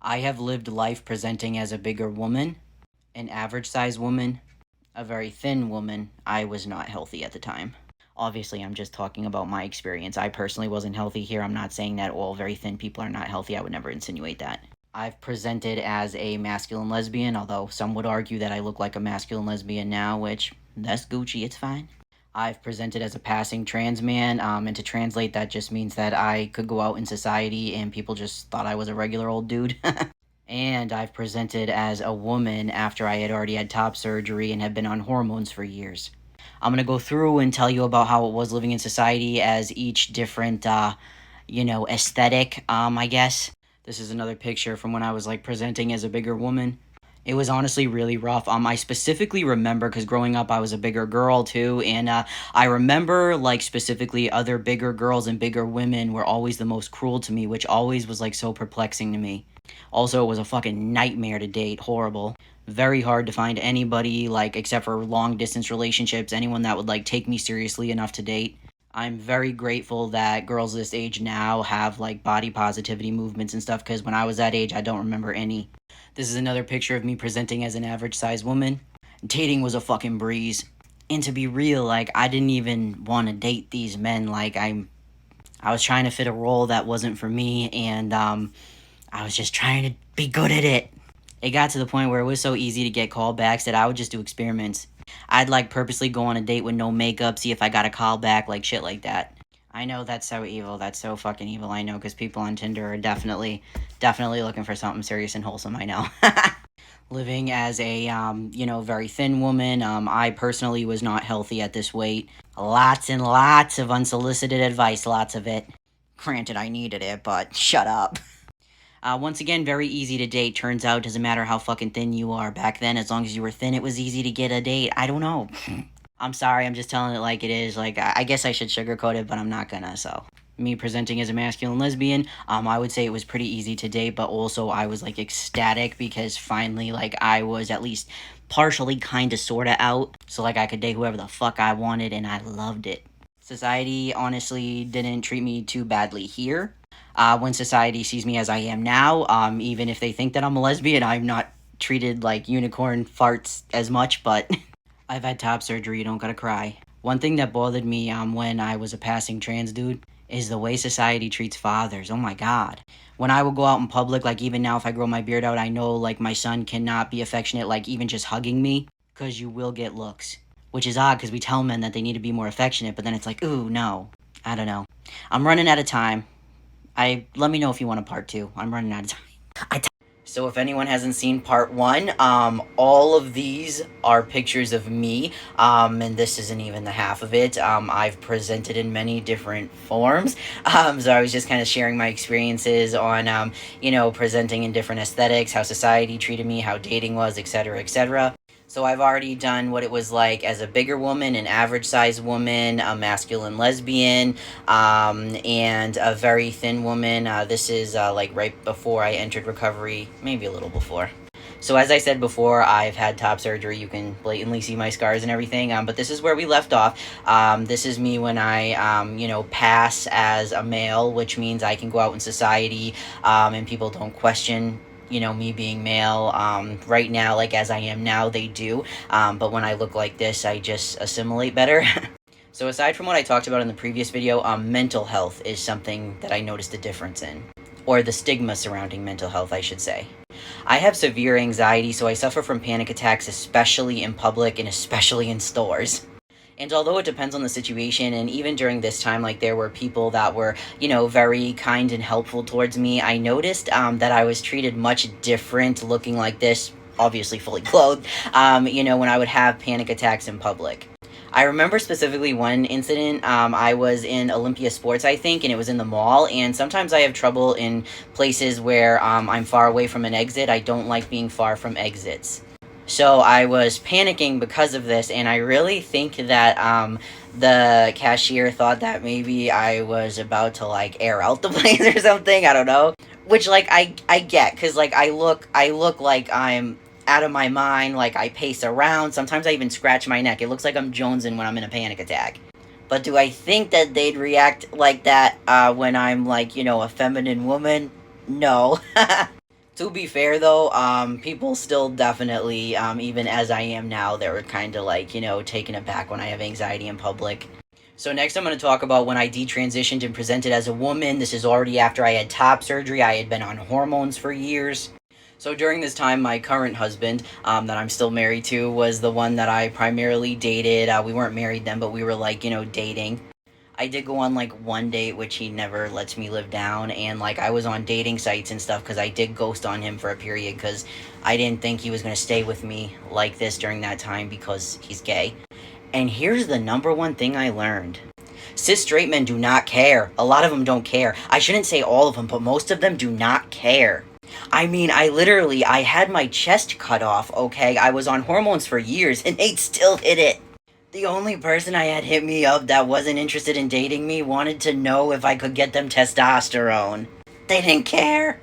I have lived life presenting as a bigger woman, an average sized woman, a very thin woman. I was not healthy at the time. Obviously, I'm just talking about my experience. I personally wasn't healthy here. I'm not saying that all very thin people are not healthy. I would never insinuate that. I've presented as a masculine lesbian, although some would argue that I look like a masculine lesbian now, which, that's Gucci, it's fine. I've presented as a passing trans man, and to translate, that just means that I could go out in society and people just thought I was a regular old dude. And I've presented as a woman after I had already had top surgery and had been on hormones for years. I'm gonna go through and tell you about how it was living in society as each different, aesthetic, I guess. This is another picture from when I was like presenting as a bigger woman. It was honestly really rough. I specifically remember because growing up I was a bigger girl too, and I remember like specifically other bigger girls and bigger women were always the most cruel to me, which always was like so perplexing to me. Also, it was a fucking nightmare to date. Horrible. Very hard to find anybody, like, except for long distance relationships, anyone that would, like, take me seriously enough to date. I'm very grateful that girls this age now have, like, body positivity movements and stuff, because when I was that age, I don't remember any. This is another picture of me presenting as an average sized woman. Dating was a fucking breeze. And to be real, like, I didn't even want to date these men. Like, I was trying to fit a role that wasn't for me, and, I was just trying to be good at it. It got to the point where it was so easy to get callbacks that I would just do experiments. I'd like purposely go on a date with no makeup, see if I got a call back, like shit like that. I know that's so evil. That's so fucking evil. I know, because people on Tinder are definitely looking for something serious and wholesome. I know. Living as a, very thin woman, I personally was not healthy at this weight. Lots and lots of unsolicited advice, lots of it. Granted, I needed it, but shut up. Once again, very easy to date. Turns out, doesn't matter how fucking thin you are. Back then, as long as you were thin, it was easy to get a date. I don't know. I'm sorry, I'm just telling it like it is. Like, I guess I should sugarcoat it, but I'm not gonna, so. Me presenting as a masculine lesbian, I would say it was pretty easy to date, but also I was, like, ecstatic because finally, like, I was at least partially kinda sorta out. So, like, I could date whoever the fuck I wanted, and I loved it. Society, honestly, didn't treat me too badly here. When society sees me as I am now, even if they think that I'm a lesbian, I'm not treated like unicorn farts as much, but I've had top surgery, you don't gotta cry. One thing that bothered me when I was a passing trans dude is the way society treats fathers. Oh my god. When I would go out in public, like even now if I grow my beard out, I know like my son cannot be affectionate, like even just hugging me, because you will get looks. Which is odd because we tell men that they need to be more affectionate, but then it's like, ooh, no. I don't know. I'm running out of time. Let me know if you want a part two. I'm running out of time. So if anyone hasn't seen part one, all of these are pictures of me, and this isn't even the half of it. I've presented in many different forms, so I was just kind of sharing my experiences on, presenting in different aesthetics, how society treated me, how dating was, etc., etc. So I've already done what it was like as a bigger woman, an average-sized woman, a masculine lesbian, and a very thin woman. This is like right before I entered recovery, maybe a little before. So as I said before, I've had top surgery. You can blatantly see my scars and everything, but this is where we left off. This is me when I, pass as a male, which means I can go out in society, and people don't question me being male. Right now, like as I am now, they do. But when I look like this, I just assimilate better. So aside from what I talked about in the previous video, mental health is something that I noticed a difference in. Or the stigma surrounding mental health, I should say. I have severe anxiety, so I suffer from panic attacks, especially in public and especially in stores. And although it depends on the situation, and even during this time, like, there were people that were, very kind and helpful towards me, I noticed that I was treated much different looking like this, obviously fully clothed, when I would have panic attacks in public. I remember specifically one incident. I was in Olympia Sports, I think, and it was in the mall, and sometimes I have trouble in places where I'm far away from an exit. I don't like being far from exits. So I was panicking because of this, and I really think that the cashier thought that maybe I was about to like air out the place or something. I don't know. Which like I get, cause like I look like I'm out of my mind. Like I pace around. Sometimes I even scratch my neck. It looks like I'm jonesing when I'm in a panic attack. But do I think that they'd react like that when I'm like a feminine woman? No. To be fair though, people still definitely, even as I am now, they were kind of like, taken aback when I have anxiety in public. So next I'm going to talk about when I detransitioned and presented as a woman. This is already after I had top surgery. I had been on hormones for years. So during this time, my current husband, that I'm still married to, was the one that I primarily dated. We weren't married then, but we were like, dating. I did go on like one date, which he never lets me live down, and like I was on dating sites and stuff because I did ghost on him for a period because I didn't think he was going to stay with me like this during that time because he's gay. And here's the number one thing I learned: cis straight men do not care. A lot of them don't care. I shouldn't say all of them, but most of them do not care. I mean, I had my chest cut off, okay? I was on hormones for years and they'd still hit it. The only person I had hit me up that wasn't interested in dating me wanted to know if I could get them testosterone. They didn't care.